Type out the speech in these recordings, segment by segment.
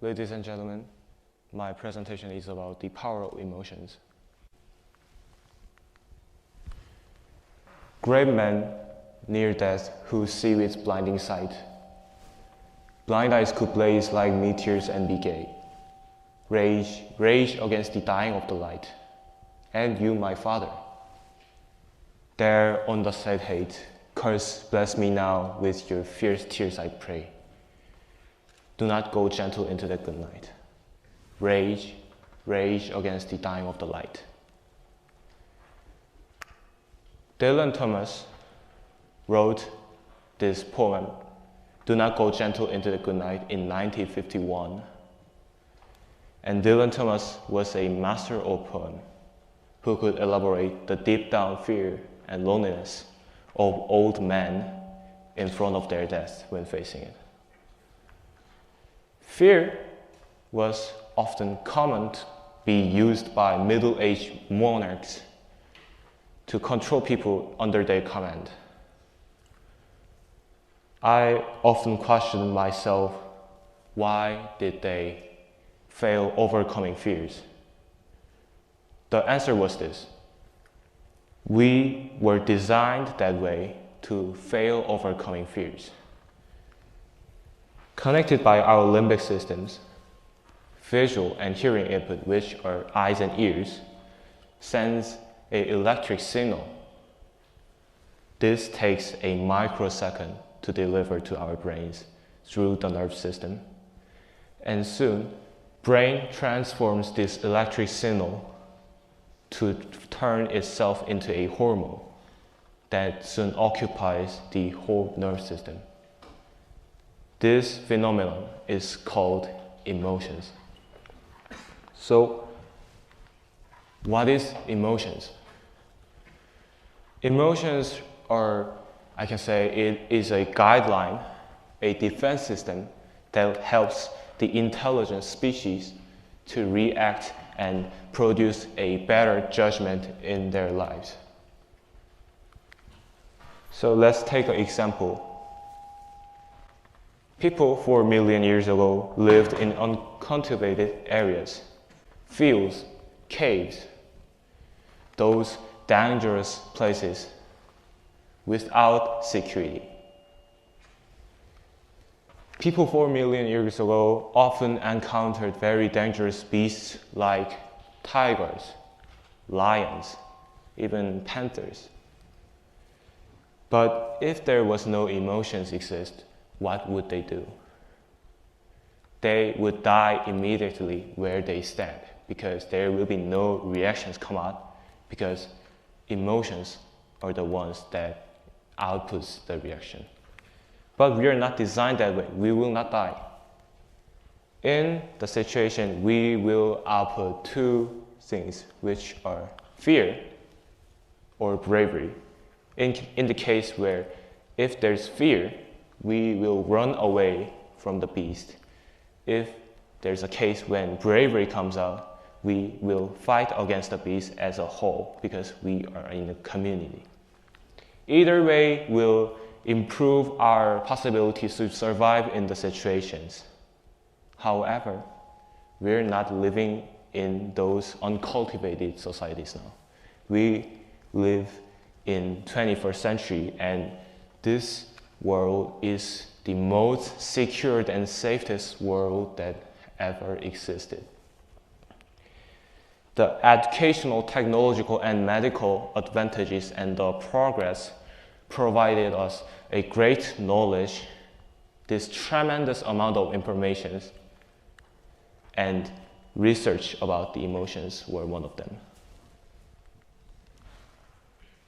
Ladies and gentlemen, my presentation is about the power of emotions. Great men near death who see with blinding sight. Blind eyes could blaze like meteors and be gay. Rage against the dying of the light. And you, my father. There on the sad hate, curse bless me now with your fierce tears I pray. Do not go gentle into the good night. Rage against the dying of the light. Dylan Thomas wrote this poem, Do Not Go Gentle into the Good Night, in 1951. And Dylan Thomas was a master of poem who could elaborate the deep down fear and loneliness of old men in front of their death when facing it. Fear was often common to be used by middle-aged monarchs to control people under their command. I often question myself, why did they fail overcoming fears? The answer was this: we were designed that way to fail overcoming fears. Connected by our limbic systems, visual and hearing input, which are eyes and ears, sends an electric signal. This takes a microsecond to deliver to our brains through the nerve system. And soon, brain transforms this electric signal to turn itself into a hormone that soon occupies the whole nerve system. This phenomenon is called emotions. So, what is emotions? Emotions are, I can say, it is a guideline, a defense system that helps the intelligent species to react and produce a better judgment in their lives. So let's take an example. People 4 million years ago lived in uncultivated areas, fields, caves, those dangerous places without security. People 4 million years ago often encountered very dangerous beasts like tigers, lions, even panthers. But if there was no emotions exist, what would they do? They would die immediately where they stand, because there will be no reactions come out, because emotions are the ones that outputs the reaction. But we are not designed that way. We will not die. In the situation, we will output two things, which are fear or bravery. In the case where if there's fear, we will run away from the beast. If there's a case when bravery comes out, we will fight against the beast as a whole because we are in a community. Either way will improve our possibilities to survive in the situations. However, we're not living in those uncultivated societies now. We live in 21st century, and this world is the most secured and safest world that ever existed. The educational, technological, and medical advantages and the progress provided us a great knowledge, this tremendous amount of information, and research about the emotions were one of them.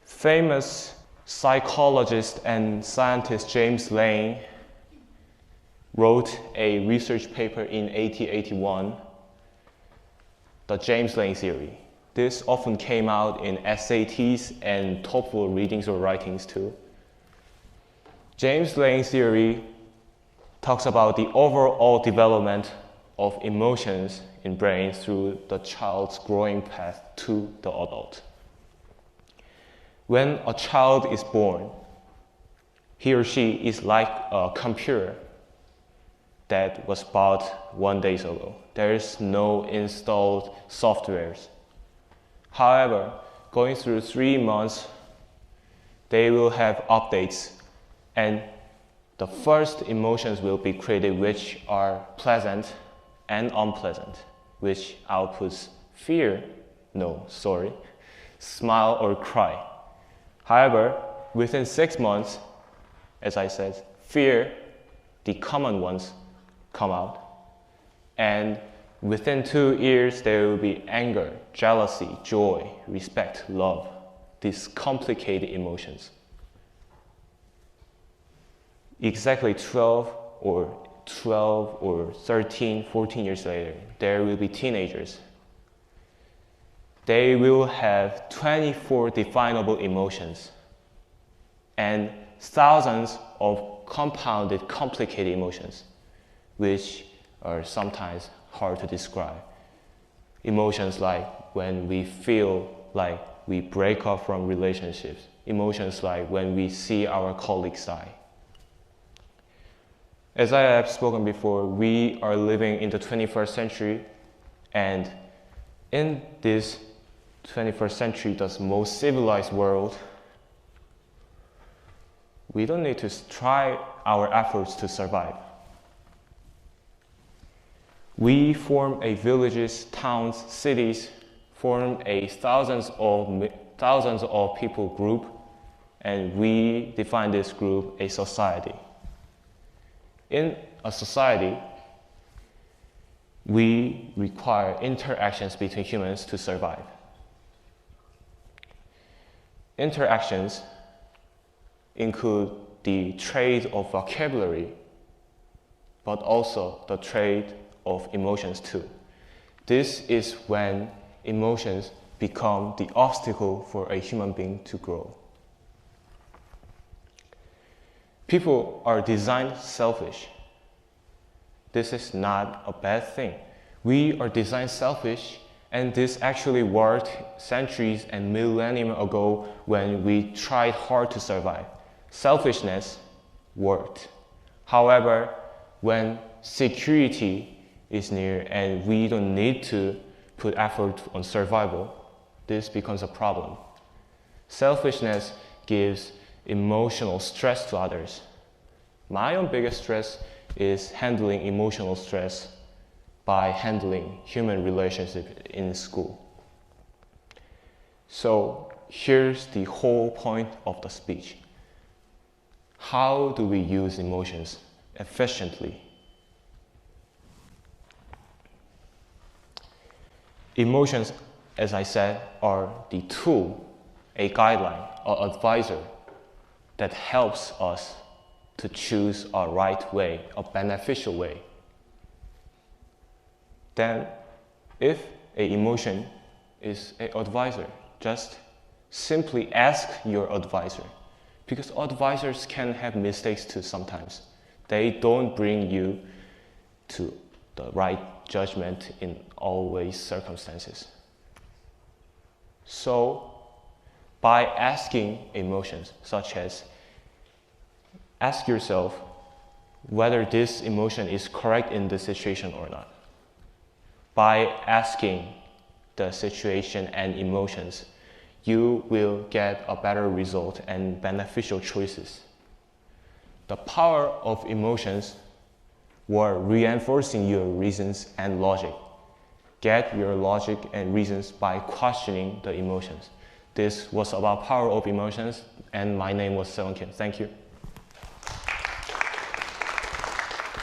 Famous psychologist and scientist James Lange wrote a research paper in 1881, the James Lange theory. This often came out in SATs and TOEFL readings or writings too. James Lange theory talks about the overall development of emotions in brain through the child's growing path to the adult. When a child is born, he or she is like a computer that was bought 1 day ago. There is no installed softwares. However, going through 3 months, they will have updates, and the first emotions will be created, which are pleasant and unpleasant, which outputs fear, smile or cry. However, within 6 months, as I said, fear, the common ones, come out. And within 2 years, there will be anger, jealousy, joy, respect, love, these complicated emotions. Exactly 12 or 13, 14 years later, there will be teenagers. They will have 24 definable emotions and thousands of compounded, complicated emotions, which are sometimes hard to describe. Emotions like when we feel like we break off from relationships. Emotions like when we see our colleagues die. As I have spoken before, we are living in the 21st century, and in this 21st century, the most civilized world, we don't need to try our efforts to survive. We form a villages, towns, cities, form a thousands of people group, and we define this group a society. In a society, we require interactions between humans to survive. Interactions include the trade of vocabulary, but also the trade of emotions too. This is when emotions become the obstacle for a human being to grow. People are designed selfish. This is not a bad thing. We are designed selfish, and this actually worked centuries and millennia ago when we tried hard to survive. Selfishness worked. However, when security is near and we don't need to put effort on survival, this becomes a problem. Selfishness gives emotional stress to others. My own biggest stress is handling emotional stress by handling human relationships in school. So here's the whole point of the speech. How do we use emotions efficiently? Emotions, as I said, are the tool, a guideline, or advisor that helps us to choose a right way, a beneficial way. Then, if an emotion is an advisor, just simply ask your advisor, because advisors can have mistakes too sometimes. They don't bring you to the right judgment in always circumstances. So, by asking emotions, such as ask yourself whether this emotion is correct in this situation or not. By asking the situation and emotions, you will get a better result and beneficial choices. The power of emotions were reinforcing your reasons and logic. Get your logic and reasons by questioning the emotions. This was about power of emotions, and my name was Sewon. Thank you.